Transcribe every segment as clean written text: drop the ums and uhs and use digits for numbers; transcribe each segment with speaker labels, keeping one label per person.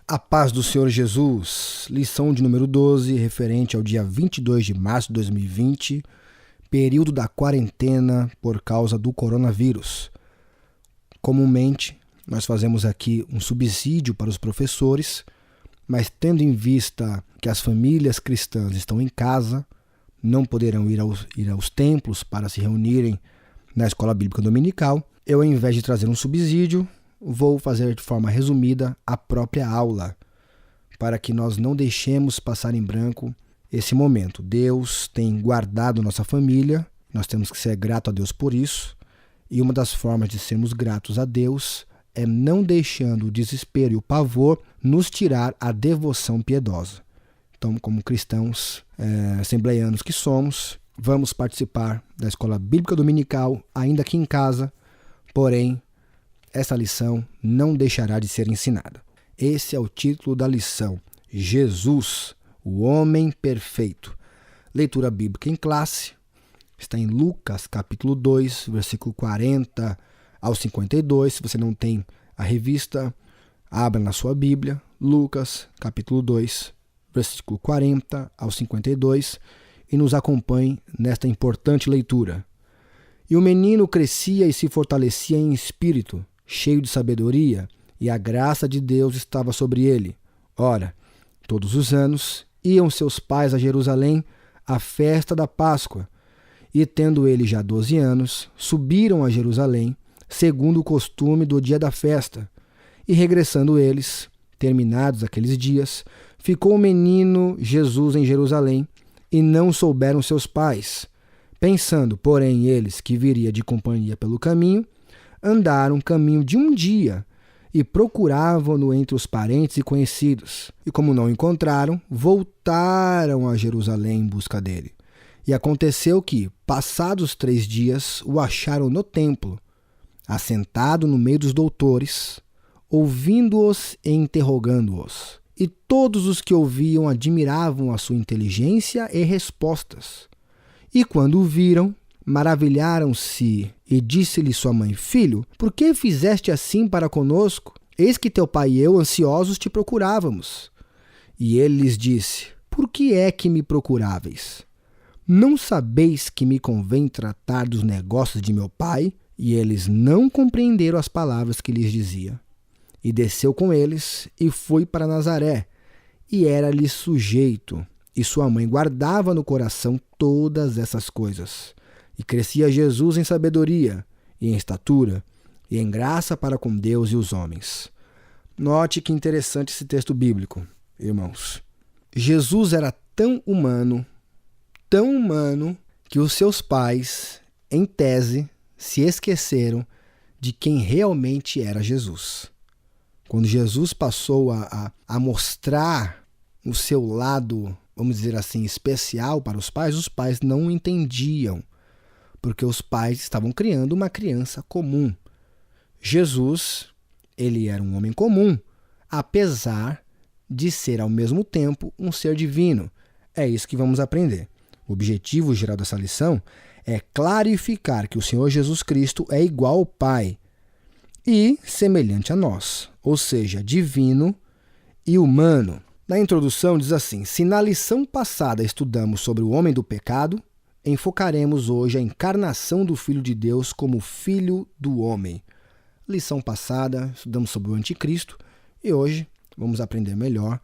Speaker 1: A paz do Senhor Jesus, lição de número 12, referente ao dia 22 de março de 2020, período da quarentena por causa do coronavírus. Comumente, nós fazemos aqui um subsídio para os professores, mas tendo em vista que as famílias cristãs estão em casa, não poderão ir aos templos para se reunirem na escola bíblica dominical, eu, ao invés de trazer um subsídio, vou fazer de forma resumida a própria aula, para que nós não deixemos passar em branco esse momento. Deus tem guardado nossa família, nós temos que ser gratos a Deus por isso, e uma das formas de sermos gratos a Deus é não deixando o desespero e o pavor nos tirar a devoção piedosa. Então, como cristãos assembleianos que somos, vamos participar da escola bíblica dominical, ainda aqui em casa, porém, essa lição não deixará de ser ensinada. Esse é o título da lição. Jesus, o homem perfeito. Leitura bíblica em classe. Está em Lucas, capítulo 2, versículo 40 ao 52. Se você não tem a revista, abra na sua Bíblia. Lucas, capítulo 2, versículo 40 ao 52. E nos acompanhe nesta importante leitura. E o menino crescia e se fortalecia em espírito, cheio de sabedoria, e a graça de Deus estava sobre ele. Ora, todos os anos iam seus pais a Jerusalém à festa da Páscoa, e tendo ele já 12 anos, subiram a Jerusalém, segundo o costume do dia da festa. E regressando eles, terminados aqueles dias, ficou o menino Jesus em Jerusalém, e não souberam seus pais. Pensando, porém, eles que viria de companhia pelo caminho, andaram caminho de um dia e procuravam-no entre os parentes e conhecidos. E como não encontraram, voltaram a Jerusalém em busca dele. E aconteceu que, passados 3 dias, o acharam no templo, assentado no meio dos doutores, ouvindo-os e interrogando-os. E todos os que ouviam admiravam a sua inteligência e respostas. E quando o viram, maravilharam-se, e disse-lhe sua mãe: Filho, por que fizeste assim para conosco? Eis que teu pai e eu, ansiosos, te procurávamos. E ele lhes disse: Por que é que me procuráveis? Não sabeis que me convém tratar dos negócios de meu pai? E eles não compreenderam as palavras que lhes dizia. E desceu com eles, e foi para Nazaré, e era-lhe sujeito. E sua mãe guardava no coração todas essas coisas. E crescia Jesus em sabedoria, e em estatura, e em graça para com Deus e os homens. Note que interessante esse texto bíblico, irmãos. Jesus era tão humano, que os seus pais, em tese, se esqueceram de quem realmente era Jesus. Quando Jesus passou a mostrar o seu lado, vamos dizer assim, especial para os pais não entendiam, porque os pais estavam criando uma criança comum. Jesus, ele era um homem comum, apesar de ser ao mesmo tempo um ser divino. É isso que vamos aprender. O objetivo geral dessa lição é clarificar que o Senhor Jesus Cristo é igual ao Pai e semelhante a nós, ou seja, divino e humano. Na introdução diz assim: se na lição passada estudamos sobre o homem do pecado, enfocaremos hoje a encarnação do Filho de Deus como Filho do homem. Lição passada, estudamos sobre o anticristo e hoje vamos aprender melhor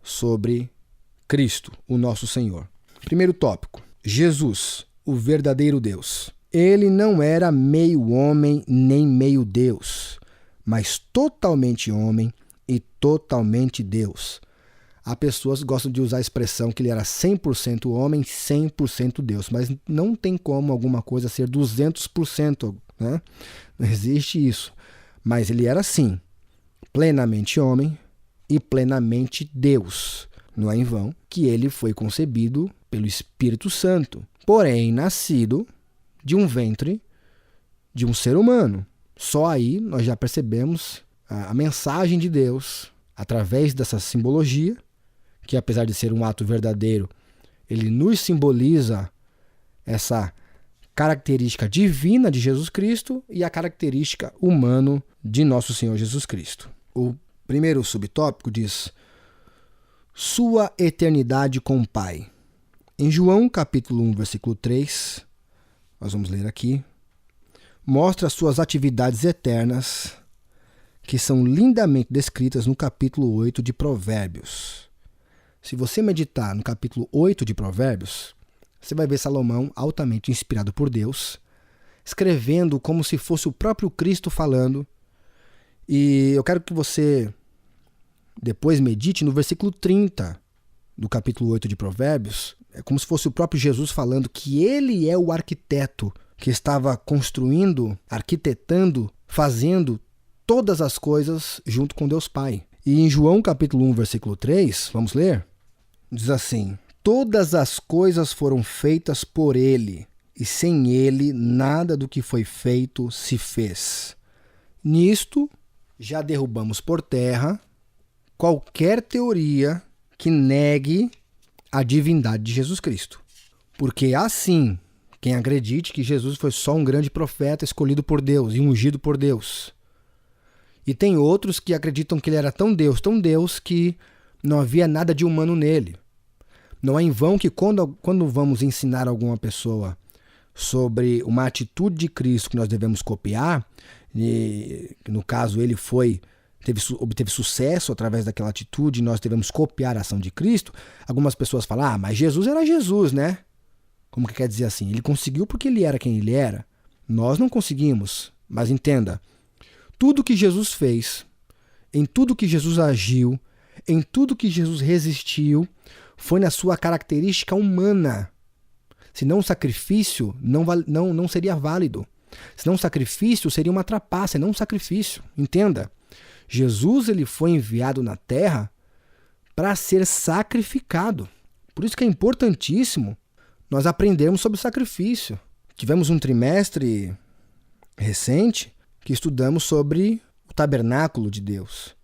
Speaker 1: sobre Cristo, o nosso Senhor. Primeiro tópico, Jesus, o verdadeiro Deus. Ele não era meio homem nem meio Deus, mas totalmente homem e totalmente Deus. Há pessoas que gostam de usar a expressão que ele era 100% homem, 100% Deus, mas não tem como alguma coisa ser 200%, né? Não existe isso. Mas ele era sim, plenamente homem e plenamente Deus. Não é em vão que ele foi concebido pelo Espírito Santo, porém nascido de um ventre de um ser humano. Só aí nós já percebemos a mensagem de Deus através dessa simbologia, que apesar de ser um ato verdadeiro, ele nos simboliza essa característica divina de Jesus Cristo e a característica humana de nosso Senhor Jesus Cristo. O Primeiro subtópico diz: sua eternidade com o Pai. Em João capítulo 1, versículo 3, nós vamos ler aqui, mostra suas atividades eternas, que são lindamente descritas no capítulo 8 de Provérbios. Se você meditar no capítulo 8 de Provérbios, você vai ver Salomão, altamente inspirado por Deus, escrevendo como se fosse o próprio Cristo falando. E eu quero que você depois medite no versículo 30 do capítulo 8 de Provérbios. É como se fosse o próprio Jesus falando que ele é o arquiteto que estava construindo, arquitetando, fazendo todas as coisas junto com Deus Pai. E em João capítulo 1, versículo 3, vamos ler? Diz assim: todas as coisas foram feitas por ele, e sem ele nada do que foi feito se fez. Nisto já derrubamos por terra qualquer teoria que negue a divindade de Jesus Cristo. Porque assim, quem acredite que Jesus foi só um grande profeta escolhido por Deus e ungido por Deus. E tem outros que acreditam que ele era tão Deus, que não havia nada de humano nele. Não é em vão que quando vamos ensinar alguma pessoa sobre uma atitude de Cristo que nós devemos copiar, e no caso ele obteve sucesso através daquela atitude, nós devemos copiar a ação de Cristo, algumas pessoas falam: mas Jesus era Jesus, né? Como que quer dizer assim? Ele conseguiu porque ele era quem ele era. Nós não conseguimos. Mas entenda, tudo que Jesus fez, em tudo que Jesus agiu, em tudo que Jesus resistiu, foi na sua característica humana. Senão o sacrifício não seria válido. Senão o sacrifício seria uma trapaça, não um sacrifício. Entenda, Jesus ele foi enviado na terra para ser sacrificado. Por isso que é importantíssimo nós aprendermos sobre o sacrifício. Tivemos um trimestre recente que estudamos sobre o tabernáculo de Deus.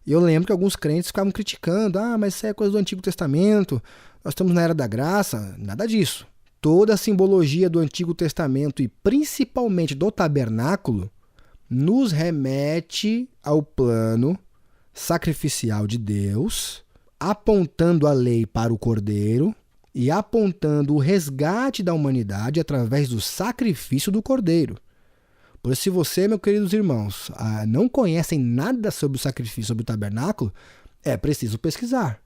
Speaker 1: E eu lembro que alguns crentes ficavam criticando: mas isso é coisa do Antigo Testamento, nós estamos na Era da Graça. Nada disso. Toda a simbologia do Antigo Testamento e principalmente do tabernáculo nos remete ao plano sacrificial de Deus, apontando a lei para o Cordeiro e apontando o resgate da humanidade através do sacrifício do Cordeiro. Por isso, se você, meus queridos irmãos, não conhecem nada sobre o sacrifício, sobre o tabernáculo, é preciso pesquisar.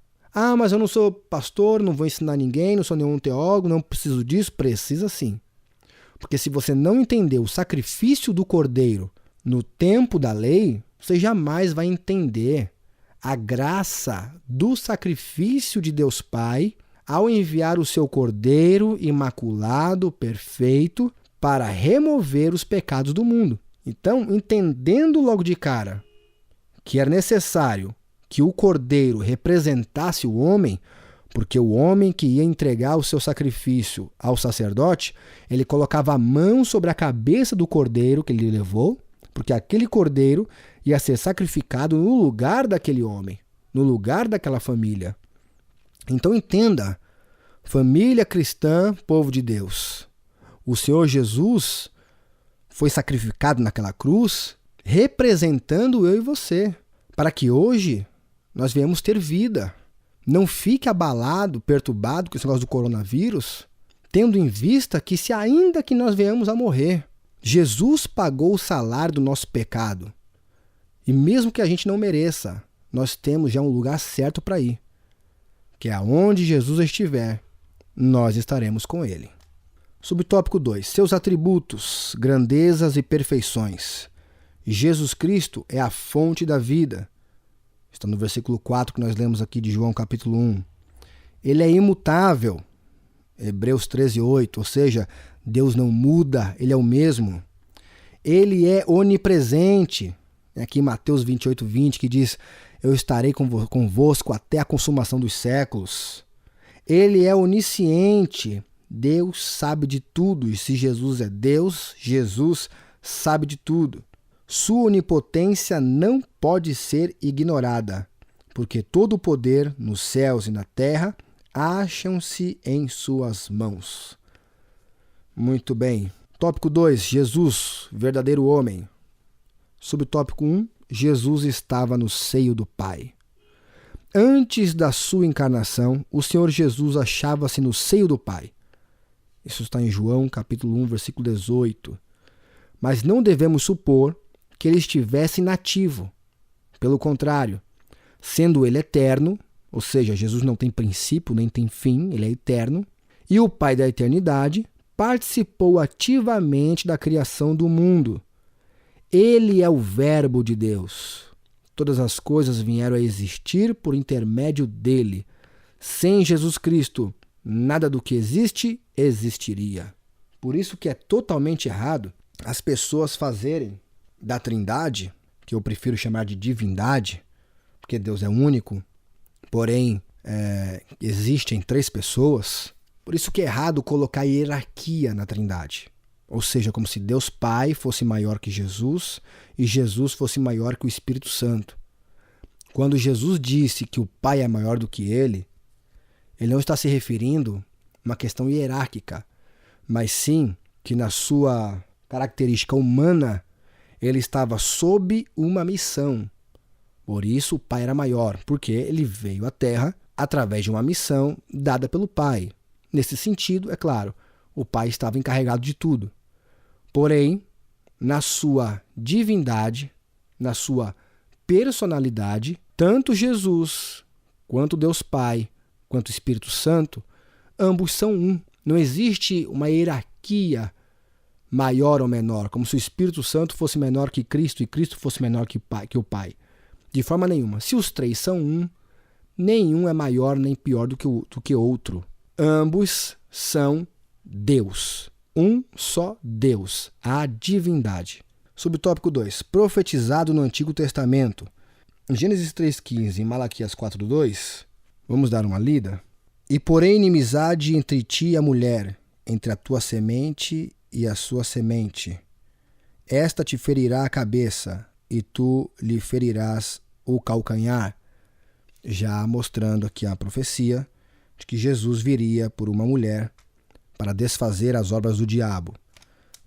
Speaker 1: Mas eu não sou pastor, não vou ensinar ninguém, não sou nenhum teólogo, não preciso disso. Precisa sim. Porque se você não entender o sacrifício do Cordeiro no tempo da lei, você jamais vai entender a graça do sacrifício de Deus Pai ao enviar o seu Cordeiro imaculado, perfeito, para remover os pecados do mundo. Então, entendendo logo de cara que era necessário que o Cordeiro representasse o homem, porque o homem que ia entregar o seu sacrifício ao sacerdote, ele colocava a mão sobre a cabeça do Cordeiro que ele levou, porque aquele Cordeiro ia ser sacrificado no lugar daquele homem, no lugar daquela família. Então entenda, família cristã, povo de Deus, o Senhor Jesus foi sacrificado naquela cruz, representando eu e você, para que hoje nós venhamos ter vida. Não fique abalado, perturbado com esse negócio do coronavírus, tendo em vista que se ainda que nós venhamos a morrer, Jesus pagou o salário do nosso pecado. E mesmo que a gente não mereça, nós temos já um lugar certo para ir, que é aonde Jesus estiver, nós estaremos com ele. Subtópico 2. Seus atributos, grandezas e perfeições. Jesus Cristo é a fonte da vida. Está no versículo 4 que nós lemos aqui de João capítulo 1. Ele é imutável. Hebreus 13:8, ou seja, Deus não muda, ele é o mesmo. Ele é onipresente. Aqui em Mateus 28:20 que diz: eu estarei convosco até a consumação dos séculos. Ele é onisciente. Deus sabe de tudo, e se Jesus é Deus, Jesus sabe de tudo. Sua onipotência não pode ser ignorada, porque todo o poder nos céus e na terra acham-se em suas mãos. Muito bem. Tópico 2, Jesus, verdadeiro homem. Subtópico 1, Jesus estava no seio do Pai. Antes da sua encarnação, o Senhor Jesus achava-se no seio do Pai. Isso está em João, capítulo 1, versículo 18. Mas não devemos supor que ele estivesse inativo. Pelo contrário, sendo ele eterno, ou seja, Jesus não tem princípio nem tem fim, ele é eterno, e o Pai da eternidade participou ativamente da criação do mundo. Ele é o Verbo de Deus. Todas as coisas vieram a existir por intermédio dele. Sem Jesus Cristo, nada do que existe existiria. Por isso que é totalmente errado as pessoas fazerem da Trindade, que eu prefiro chamar de divindade, porque Deus é único, porém existem 3 pessoas. Por isso que é errado colocar hierarquia na Trindade. Ou seja, como se Deus Pai fosse maior que Jesus e Jesus fosse maior que o Espírito Santo. Quando Jesus disse que o Pai é maior do que ele não está se referindo a uma questão hierárquica, mas sim que na sua característica humana ele estava sob uma missão. Por isso o Pai era maior, porque ele veio à Terra através de uma missão dada pelo Pai. Nesse sentido, é claro, o Pai estava encarregado de tudo. Porém, na sua divindade, na sua personalidade, tanto Jesus, quanto Deus Pai, quanto o Espírito Santo, ambos são um. Não existe uma hierarquia maior ou menor, como se o Espírito Santo fosse menor que Cristo e Cristo fosse menor que o Pai. De forma nenhuma. Se os 3 são um, nenhum é maior nem pior do que outro. Ambos são Deus. Um só Deus, a divindade. Subtópico 2. Profetizado no Antigo Testamento. Em Gênesis 3,15 e Malaquias 4,2, vamos dar uma lida. E porém inimizade entre ti e a mulher, entre a tua semente e a sua semente. Esta te ferirá a cabeça, e tu lhe ferirás o calcanhar. Já mostrando aqui a profecia de que Jesus viria por uma mulher para desfazer as obras do diabo.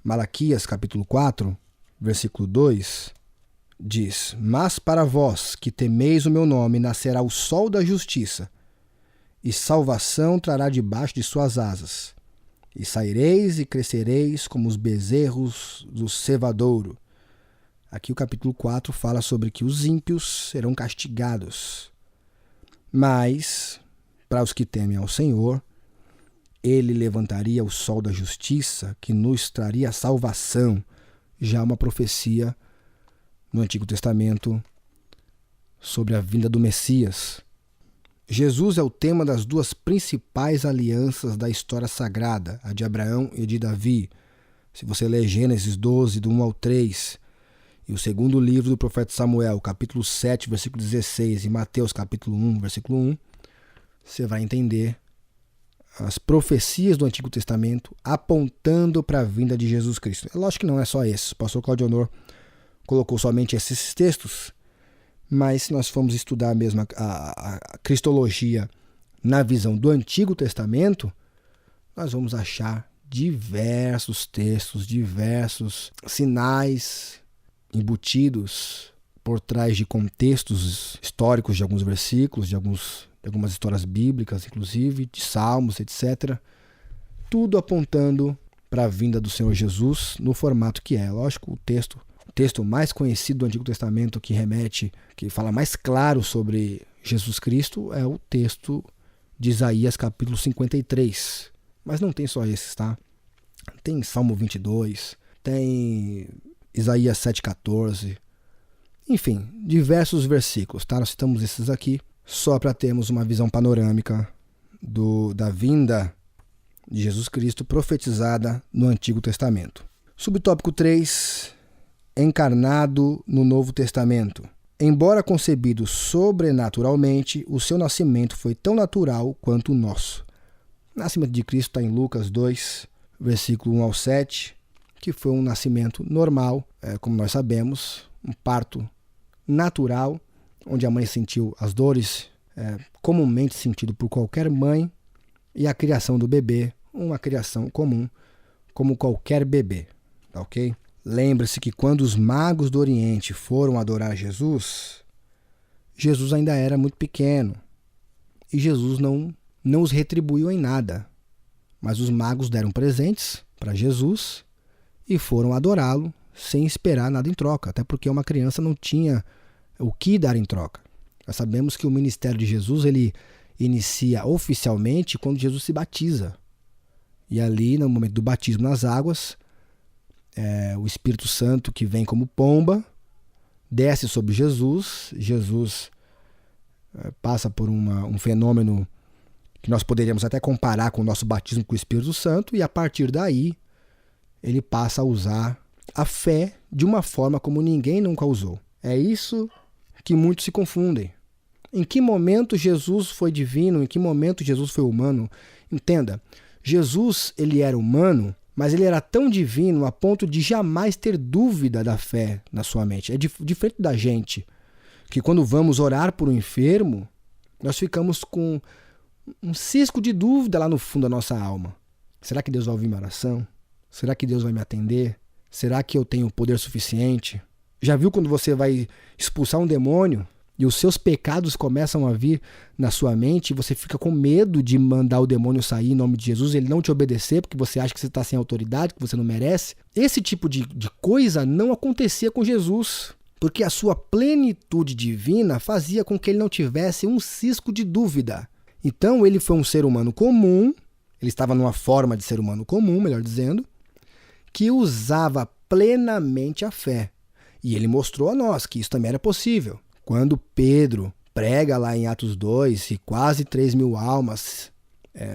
Speaker 1: Malaquias capítulo 4, versículo 2, diz: Mas para vós que temeis o meu nome, nascerá o sol da justiça, e salvação trará debaixo de suas asas. E saireis e crescereis como os bezerros do cevadouro. Aqui o capítulo 4 fala sobre que os ímpios serão castigados. Mas, para os que temem ao Senhor, ele levantaria o sol da justiça, que nos traria salvação. Já uma profecia no Antigo Testamento sobre a vinda do Messias. Jesus é o tema das 2 principais alianças da história sagrada, a de Abraão e de Davi. Se você ler Gênesis 12, do 1 ao 3, e o segundo livro do profeta Samuel, capítulo 7, versículo 16, e Mateus, capítulo 1, versículo 1, você vai entender as profecias do Antigo Testamento apontando para a vinda de Jesus Cristo. É lógico que não é só esses. O pastor Claudio Honor colocou somente esses textos, mas se nós formos estudar mesmo a cristologia na visão do Antigo Testamento, nós vamos achar diversos textos, diversos sinais embutidos por trás de contextos históricos de alguns versículos, de algumas histórias bíblicas, inclusive, de salmos, etc. Tudo apontando para a vinda do Senhor Jesus no formato que é. Lógico, o texto mais conhecido do Antigo Testamento que fala mais claro sobre Jesus Cristo é o texto de Isaías, capítulo 53. Mas não tem só esses, tá? Tem Salmo 22, tem Isaías 7,14, enfim, diversos versículos, tá? Nós citamos esses aqui só para termos uma visão panorâmica da vinda de Jesus Cristo profetizada no Antigo Testamento. Subtópico 3, encarnado no Novo Testamento. Embora concebido sobrenaturalmente, o seu nascimento foi tão natural quanto o nosso. O nascimento de Cristo está em Lucas 2, versículo 1 ao 7, que foi um nascimento normal, como nós sabemos, um parto natural, onde a mãe sentiu as dores comumente sentido por qualquer mãe, e a criação do bebê, uma criação comum, como qualquer bebê, tá ok? Lembre-se que quando os magos do Oriente foram adorar Jesus, Jesus ainda era muito pequeno e Jesus não os retribuiu em nada. Mas os magos deram presentes para Jesus e foram adorá-lo sem esperar nada em troca, até porque uma criança não tinha o que dar em troca. Nós sabemos que o ministério de Jesus ele inicia oficialmente quando Jesus se batiza. E ali, no momento do batismo nas águas, o Espírito Santo, que vem como pomba, desce sobre Jesus. Jesus passa por um fenômeno que nós poderíamos até comparar com o nosso batismo com o Espírito Santo, e a partir daí ele passa a usar a fé de uma forma como ninguém nunca usou. É isso que muitos se confundem. Em que momento Jesus foi divino? Em que momento Jesus foi humano? Entenda, Jesus ele era humano, mas ele era tão divino a ponto de jamais ter dúvida da fé na sua mente. É diferente da gente, que quando vamos orar por um enfermo, nós ficamos com um cisco de dúvida lá no fundo da nossa alma. Será que Deus vai ouvir minha oração? Será que Deus vai me atender? Será que eu tenho poder suficiente? Já viu quando você vai expulsar um demônio e os seus pecados começam a vir na sua mente e você fica com medo de mandar o demônio sair em nome de Jesus, ele não te obedecer porque você acha que você está sem autoridade, que você não merece? Esse tipo de coisa não acontecia com Jesus, porque a sua plenitude divina fazia com que ele não tivesse um cisco de dúvida. Então ele foi um ser humano comum, ele estava numa forma de ser humano comum, melhor dizendo, que usava plenamente a fé. E ele mostrou a nós que isso também era possível. Quando Pedro prega lá em Atos 2 e quase 3.000 almas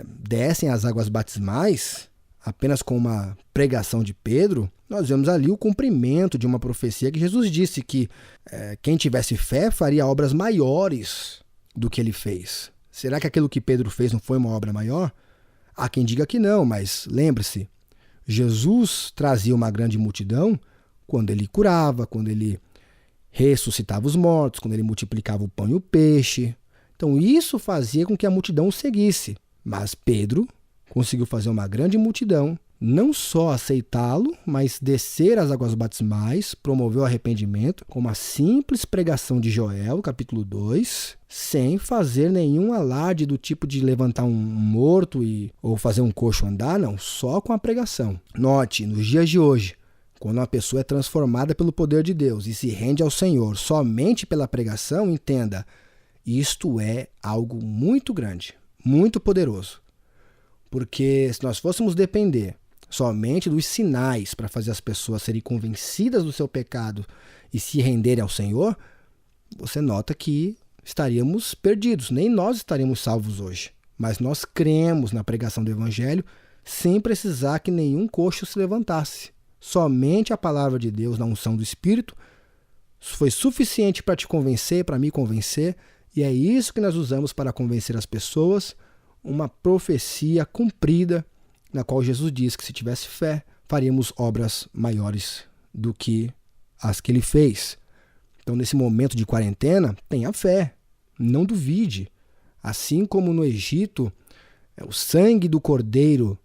Speaker 1: descem às águas batismais, apenas com uma pregação de Pedro, nós vemos ali o cumprimento de uma profecia que Jesus disse que quem tivesse fé faria obras maiores do que ele fez. Será que aquilo que Pedro fez não foi uma obra maior? Há quem diga que não, mas lembre-se, Jesus trazia uma grande multidão quando ele curava, quando ele ressuscitava os mortos, quando ele multiplicava o pão e o peixe. Então isso fazia com que a multidão o seguisse. Mas Pedro conseguiu fazer uma grande multidão não só aceitá-lo, mas descer às águas batismais, promoveu o arrependimento com uma simples pregação de Joel, capítulo 2, sem fazer nenhum alarde do tipo de levantar um morto ou fazer um coxo andar, não, só com a pregação. Note, nos dias de hoje, quando uma pessoa é transformada pelo poder de Deus e se rende ao Senhor somente pela pregação, entenda, isto é algo muito grande, muito poderoso. Porque se nós fôssemos depender somente dos sinais para fazer as pessoas serem convencidas do seu pecado e se renderem ao Senhor, você nota que estaríamos perdidos, nem nós estaríamos salvos hoje. Mas nós cremos na pregação do Evangelho sem precisar que nenhum coxo se levantasse. Somente a palavra de Deus na unção do Espírito foi suficiente para te convencer, para me convencer, e é isso que nós usamos para convencer as pessoas, uma profecia cumprida, na qual Jesus diz que se tivesse fé, faríamos obras maiores do que as que ele fez. Então, nesse momento de quarentena, tenha fé, não duvide. Assim como no Egito, o sangue do cordeiro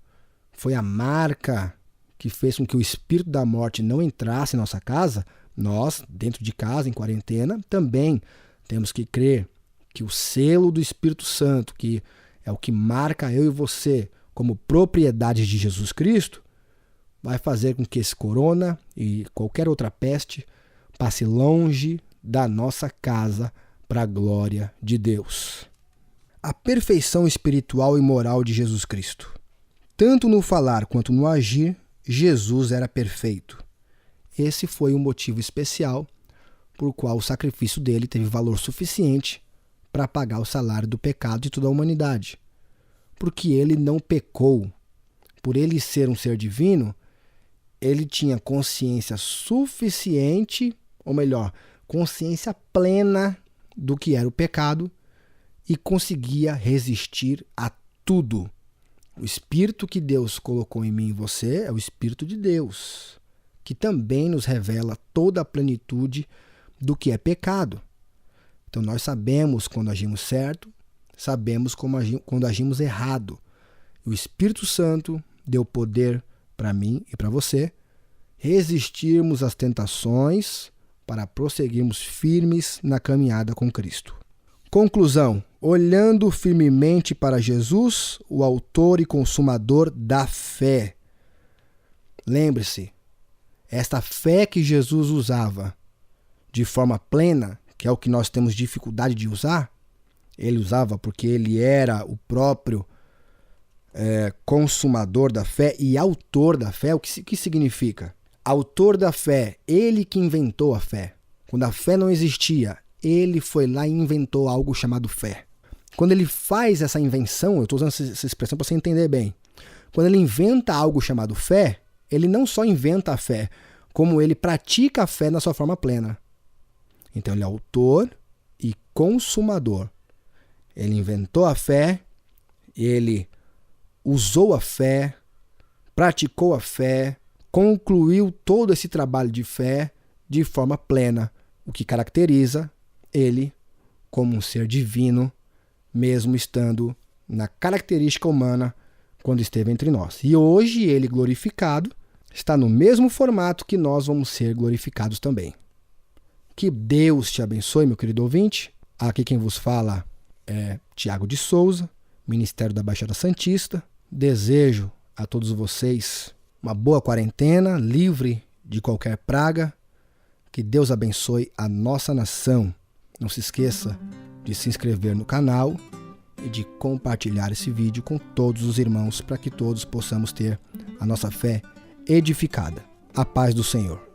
Speaker 1: foi a marca que fez com que o espírito da morte não entrasse em nossa casa, nós, dentro de casa, em quarentena, também temos que crer que o selo do Espírito Santo, que é o que marca eu e você como propriedade de Jesus Cristo, vai fazer com que esse corona e qualquer outra peste passe longe da nossa casa para a glória de Deus. A perfeição espiritual e moral de Jesus Cristo. Tanto no falar quanto no agir, Jesus era perfeito. Esse foi o motivo especial por qual o sacrifício dele teve valor suficiente para pagar o salário do pecado de toda a humanidade. Porque ele não pecou. Por ele ser um ser divino, ele tinha consciência suficiente, ou melhor, consciência plena do que era o pecado e conseguia resistir a tudo. O Espírito que Deus colocou em mim e você é o Espírito de Deus, que também nos revela toda a plenitude do que é pecado. Então nós sabemos quando agimos certo, sabemos quando agimos errado. O Espírito Santo deu poder para mim e para você, resistirmos às tentações para prosseguirmos firmes na caminhada com Cristo. Conclusão: olhando firmemente para Jesus, o autor e consumador da fé. Lembre-se, esta fé que Jesus usava de forma plena, que é o que nós temos dificuldade de usar, ele usava porque ele era o próprio consumador da fé e autor da fé. O que significa? Autor da fé, ele que inventou a fé. Quando a fé não existia, ele foi lá e inventou algo chamado fé. Quando ele faz essa invenção, eu estou usando essa expressão para você entender bem. Quando ele inventa algo chamado fé, ele não só inventa a fé, como ele pratica a fé na sua forma plena. Então ele é autor e consumador. Ele inventou a fé, ele usou a fé, praticou a fé, concluiu todo esse trabalho de fé de forma plena, o que caracteriza ele como um ser divino, mesmo estando na característica humana quando esteve entre nós. E hoje ele glorificado está no mesmo formato que nós vamos ser glorificados também. Que Deus te abençoe, meu querido ouvinte. Aqui quem vos fala é Tiago de Souza, Ministério da Baixada Santista. Desejo a todos vocês uma boa quarentena, livre de qualquer praga. Que Deus abençoe a nossa nação. Não se esqueça de se inscrever no canal e de compartilhar esse vídeo com todos os irmãos para que todos possamos ter a nossa fé edificada. A paz do Senhor.